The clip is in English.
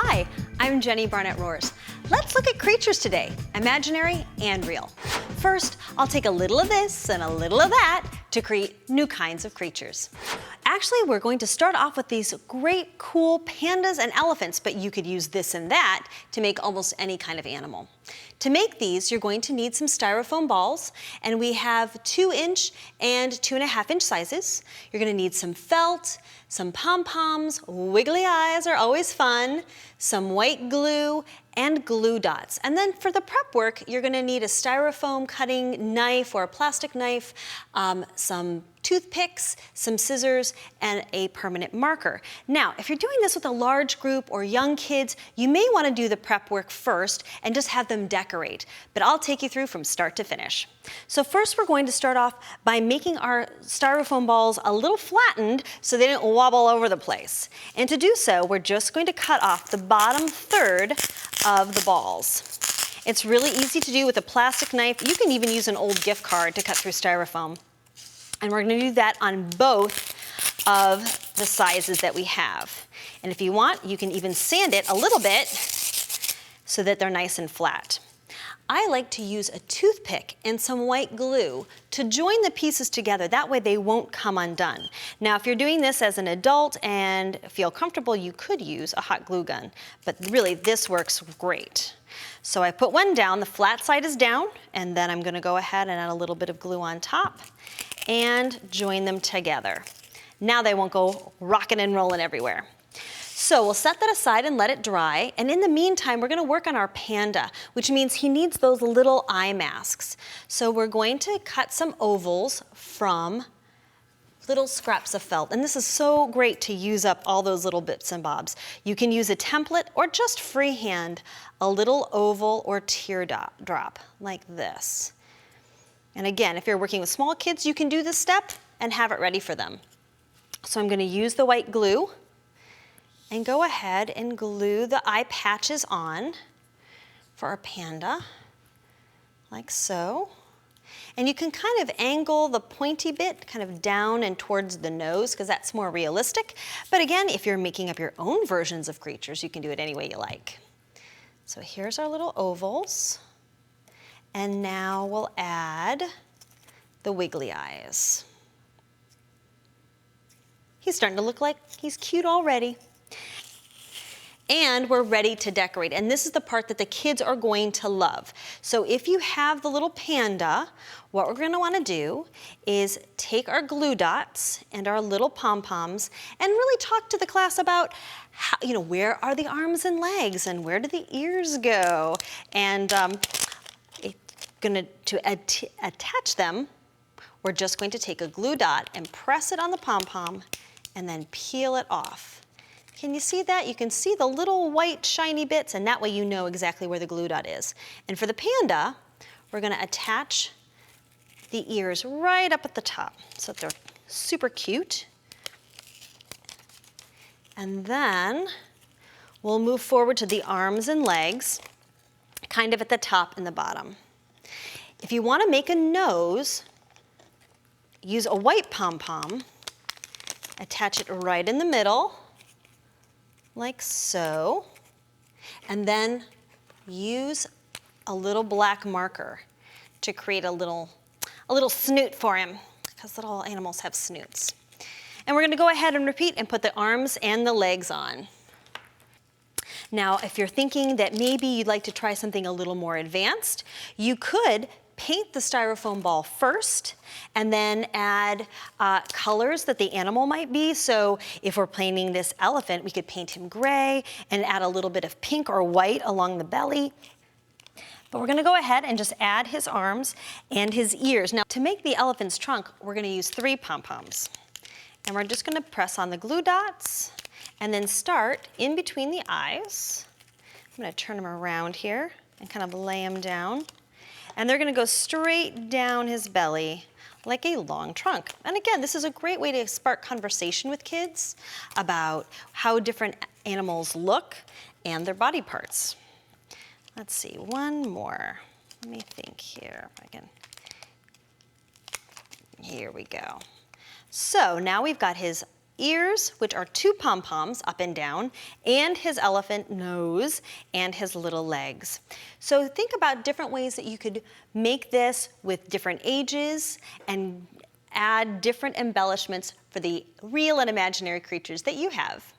Hi, I'm Jenny Barnett Rohrs. Let's look at creatures today, imaginary and real. First, I'll take a little of this and a little of that to create new kinds of creatures. Actually, we're going to start off with these great, cool pandas and elephants, but you could use this and that to make almost any kind of animal. To make these, you're going to need some styrofoam balls, and we have 2-inch and 2.5-inch sizes. You're going to need some felt, some pom-poms, wiggly eyes are always fun, some white glue, and glue dots. And then for the prep work, you're going to need a styrofoam cutting knife or a plastic knife, some toothpicks, some scissors, and a permanent marker. Now, if you're doing this with a large group or young kids, you may want to do the prep work first and just have them decorate, but I'll take you through from start to finish. So first we're going to start off by making our styrofoam balls a little flattened so they don't wobble over the place. And to do so, we're just going to cut off the bottom third of the balls. It's really easy to do with a plastic knife. You can even use an old gift card to cut through styrofoam. And we're going to do that on both of the sizes that we have. And if you want, you can even sand it a little bit so that they're nice and flat. I like to use a toothpick and some white glue to join the pieces together. That way they won't come undone. Now, if you're doing this as an adult and feel comfortable, you could use a hot glue gun, but really this works great. So I put one down, the flat side is down, and then I'm going to go ahead and add a little bit of glue on top and join them together. Now they won't go rocking and rolling everywhere. So we'll set that aside and let it dry, and in the meantime we're going to work on our panda, which means he needs those little eye masks. So we're going to cut some ovals from little scraps of felt, and this is so great to use up all those little bits and bobs. You can use a template or just freehand a little oval or teardrop like this. And again, if you're working with small kids, you can do this step and have it ready for them. So I'm going to use the white glue and go ahead and glue the eye patches on for our panda, like so. And you can kind of angle the pointy bit kind of down and towards the nose because that's more realistic. But again, if you're making up your own versions of creatures, you can do it any way you like. So here's our little ovals. And now we'll add the wiggly eyes. He's starting to look like he's cute already. And we're ready to decorate. And this is the part that the kids are going to love. So if you have the little panda, what we're gonna wanna do is take our glue dots and our little pom-poms and really talk to the class about how, where are the arms and legs and where do the ears go? And to attach them, we're just going to take a glue dot and press it on the pom-pom and then peel it off. Can you see that? You can see the little white shiny bits, and that way you know exactly where the glue dot is. And for the panda, we're going to attach the ears right up at the top so that they're super cute. And then we'll move forward to the arms and legs, kind of at the top and the bottom. If you want to make a nose, use a white pom-pom, attach it right in the middle, like so, and then use a little black marker to create a little snoot for him, because little animals have snoots. And we're going to go ahead and repeat and put the arms and the legs on. Now, if you're thinking that maybe you'd like to try something a little more advanced, you could paint the styrofoam ball first and then add colors that the animal might be. So if we're painting this elephant, we could paint him gray and add a little bit of pink or white along the belly. But we're gonna go ahead and just add his arms and his ears. Now, to make the elephant's trunk, we're gonna use 3 pom-poms. And we're just gonna press on the glue dots and then start in between the eyes. I'm gonna turn him around here and kind of lay him down. And they're gonna go straight down his belly like a long trunk. And again, this is a great way to spark conversation with kids about how different animals look and their body parts. Let's see, one more. Let me think here if I can. Here we go. So now we've got his ears, which are 2 pom-poms up and down, and his elephant nose and his little legs. So think about different ways that you could make this with different ages and add different embellishments for the real and imaginary creatures that you have.